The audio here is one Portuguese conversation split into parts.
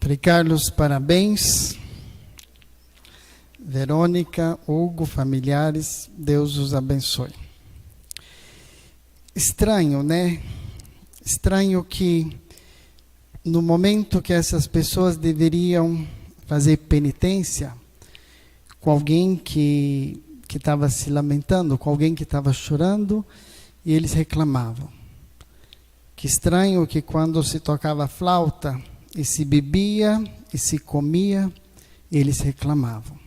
Frei Carlos, parabéns. Verônica, Hugo, familiares, Deus os abençoe. Estranho, né? Estranho que no momento que essas pessoas deveriam fazer penitência com alguém que estava se lamentando, com alguém que estava chorando, e eles reclamavam. Que estranho que quando se tocava flauta e se bebia e se comia, eles reclamavam.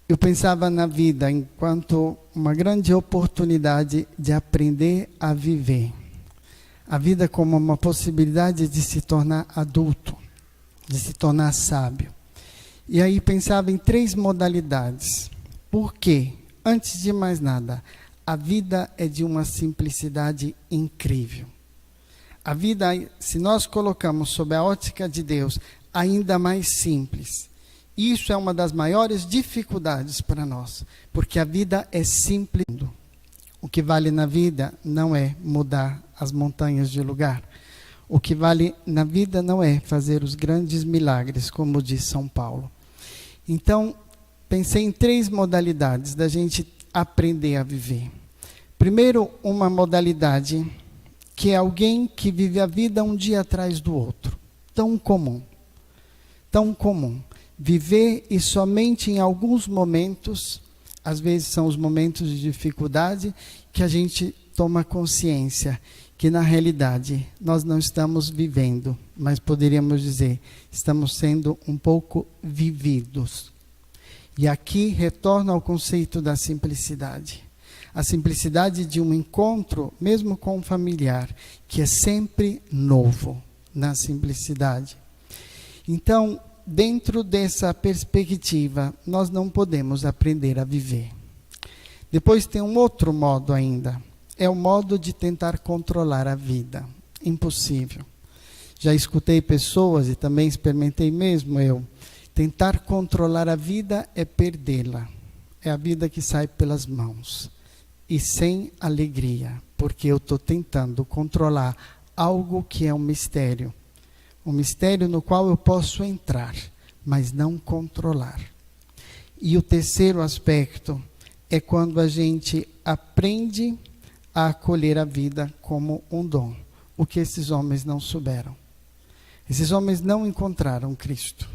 Eu pensava na vida enquanto uma grande oportunidade de aprender a viver. A vida como uma possibilidade de se tornar adulto, de se tornar sábio. E aí pensava em 3 modalidades. Por quê? Antes de mais nada, a vida é de uma simplicidade incrível. A vida, se nós colocamos sob a ótica de Deus, ainda mais simples. Isso é uma das maiores dificuldades para nós, porque a vida é simples. O que vale na vida não é mudar as montanhas de lugar. O que vale na vida não é fazer os grandes milagres, como diz São Paulo. Então, pensei em 3 modalidades da gente aprender a viver. Primeiro, uma modalidade que é alguém que vive a vida um dia atrás do outro. Tão comum. Tão comum. Viver e somente em alguns momentos, às vezes são os momentos de dificuldade, que a gente toma consciência que na realidade nós não estamos vivendo, mas poderíamos dizer, estamos sendo um pouco vividos. E aqui retorna ao conceito da simplicidade. A simplicidade de um encontro, mesmo com um familiar, que é sempre novo na simplicidade. Então, dentro dessa perspectiva, nós não podemos aprender a viver. Depois tem um outro modo ainda. É o modo de tentar controlar a vida. Impossível. Já escutei pessoas, e também experimentei mesmo eu, tentar controlar a vida é perdê-la. É a vida que sai pelas mãos. E sem alegria, porque eu estou tentando controlar algo que é um mistério. Um mistério no qual eu posso entrar, mas não controlar. E o terceiro aspecto é quando a gente aprende a acolher a vida como um dom. O que esses homens não souberam. Esses homens não encontraram Cristo,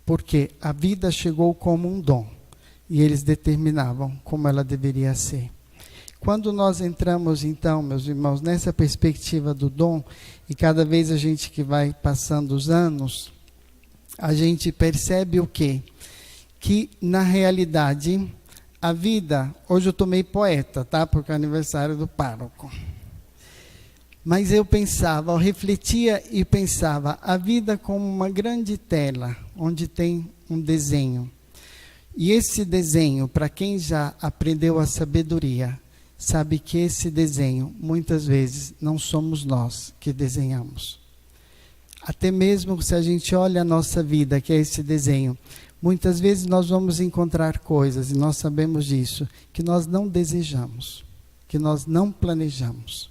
porque a vida chegou como um dom, e eles determinavam como ela deveria ser. Quando nós entramos, então, meus irmãos, nessa perspectiva do dom, e cada vez a gente que vai passando os anos, a gente percebe o quê? Que, na realidade, a vida... Hoje eu tô meio poeta, tá? Porque é aniversário do pároco. Mas eu pensava, eu refletia e pensava, a vida como uma grande tela, onde tem um desenho. E esse desenho, para quem já aprendeu a sabedoria, sabe que esse desenho, muitas vezes, não somos nós que desenhamos. Até mesmo se a gente olha a nossa vida, que é esse desenho, muitas vezes nós vamos encontrar coisas, e nós sabemos disso, que nós não desejamos, que nós não planejamos.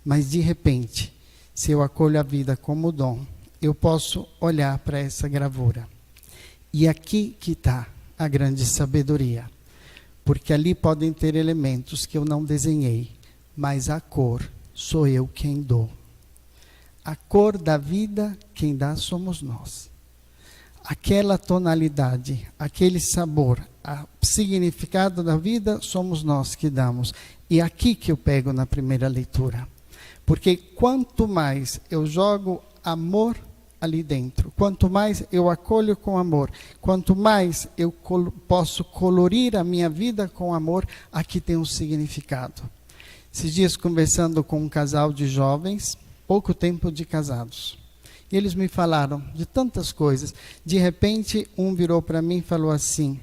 Mas, de repente, se eu acolho a vida como dom, eu posso olhar para essa gravura. E aqui que está a grande sabedoria. Porque ali podem ter elementos que eu não desenhei, mas a cor sou eu quem dou. A cor da vida, quem dá somos nós. Aquela tonalidade, aquele sabor, o significado da vida, somos nós que damos. E aqui que eu pego na primeira leitura. Porque quanto mais eu jogo amor ali dentro, quanto mais eu acolho com amor, quanto mais eu posso colorir a minha vida com amor, aqui tem um significado. Esses dias conversando com um casal de jovens, pouco tempo de casados, e eles me falaram de tantas coisas. De repente, um virou para mim e falou assim: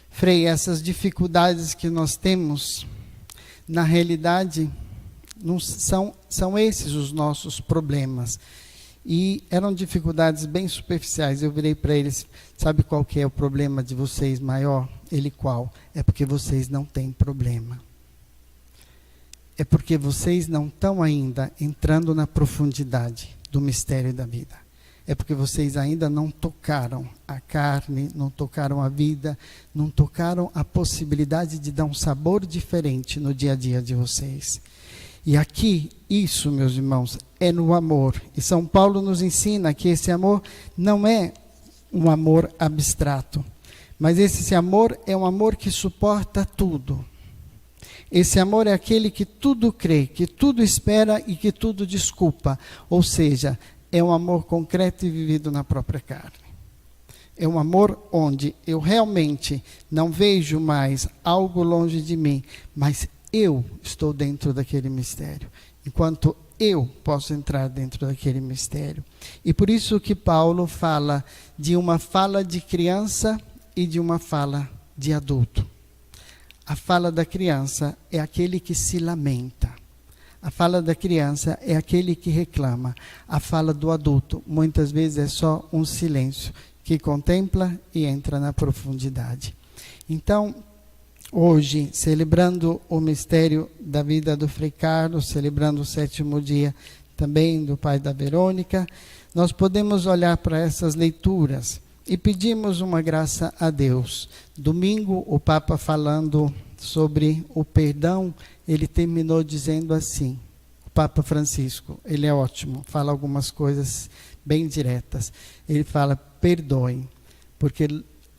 Frei, essas dificuldades que nós temos, na realidade, não são esses os nossos problemas. E eram dificuldades bem superficiais. Eu virei para eles: sabe qual que é o problema de vocês maior? Ele qual? É porque vocês não têm problema. É porque vocês não estão ainda entrando na profundidade do mistério da vida. é porque vocês ainda não tocaram a carne, não tocaram a vida, não tocaram a possibilidade de dar um sabor diferente no dia a dia de vocês. E aqui, isso, meus irmãos, é no amor. E São Paulo nos ensina que esse amor não é um amor abstrato, mas esse amor é um amor que suporta tudo. Esse amor é aquele que tudo crê, que tudo espera e que tudo desculpa. Ou seja, é um amor concreto e vivido na própria carne. É um amor onde eu realmente não vejo mais algo longe de mim, mas eu estou dentro daquele mistério. Enquanto eu posso entrar dentro daquele mistério. E por isso que Paulo fala de uma fala de criança e de uma fala de adulto. A fala da criança é aquele que se lamenta. A fala da criança é aquele que reclama. A fala do adulto, muitas vezes, é só um silêncio que contempla e entra na profundidade. Então, hoje, celebrando o mistério da vida do Frei Carlos, celebrando o 7º dia também do pai da Verônica, nós podemos olhar para essas leituras e pedimos uma graça a Deus. Domingo, o Papa falando sobre o perdão, ele terminou dizendo assim, o Papa Francisco, ele é ótimo, fala algumas coisas bem diretas. Ele fala, perdoem, porque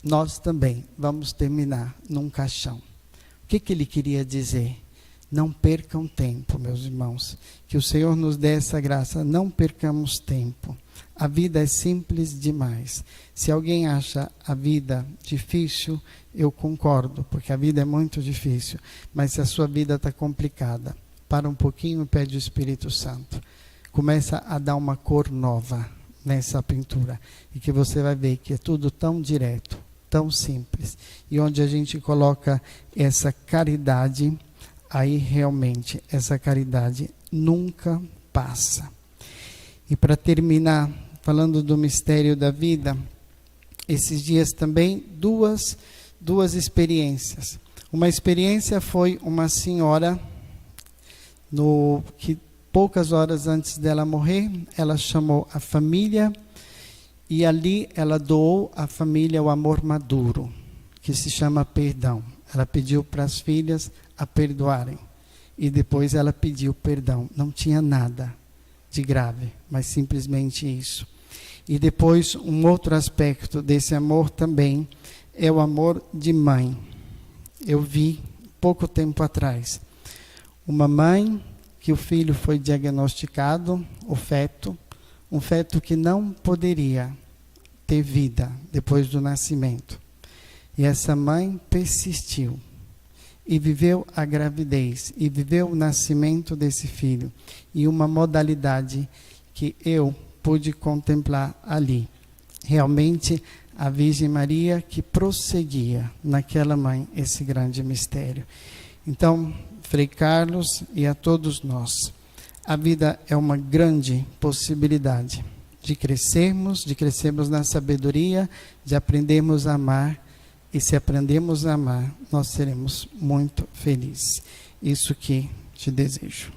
nós também vamos terminar num caixão. O que ele queria dizer? Não percam tempo, meus irmãos. Que o Senhor nos dê essa graça, não percamos tempo. A vida é simples demais. Se alguém acha a vida difícil, eu concordo, porque a vida é muito difícil. Mas se a sua vida está complicada, para um pouquinho e pede o Espírito Santo. Começa a dar uma cor nova nessa pintura. E que você vai ver que é tudo tão direto, tão simples. E onde a gente coloca essa caridade, aí realmente essa caridade nunca passa. E para terminar, falando do mistério da vida, esses dias também duas experiências. Uma experiência foi uma senhora, que poucas horas antes dela morrer, ela chamou a família e ali ela doou à família o amor maduro, que se chama perdão. Ela pediu para as filhas a perdoarem e depois ela pediu perdão. Não tinha nada de grave, mas simplesmente isso. E depois um outro aspecto desse amor também é o amor de mãe. Eu vi pouco tempo atrás uma mãe que o filho foi diagnosticado, um feto que não poderia ter vida depois do nascimento. E essa mãe persistiu e viveu a gravidez, e viveu o nascimento desse filho, e uma modalidade que eu pude contemplar ali. Realmente, a Virgem Maria que prosseguia naquela mãe esse grande mistério. Então, Frei Carlos e a todos nós, a vida é uma grande possibilidade de crescermos na sabedoria, de aprendermos a amar. E se aprendemos a amar, nós seremos muito felizes. Isso que te desejo.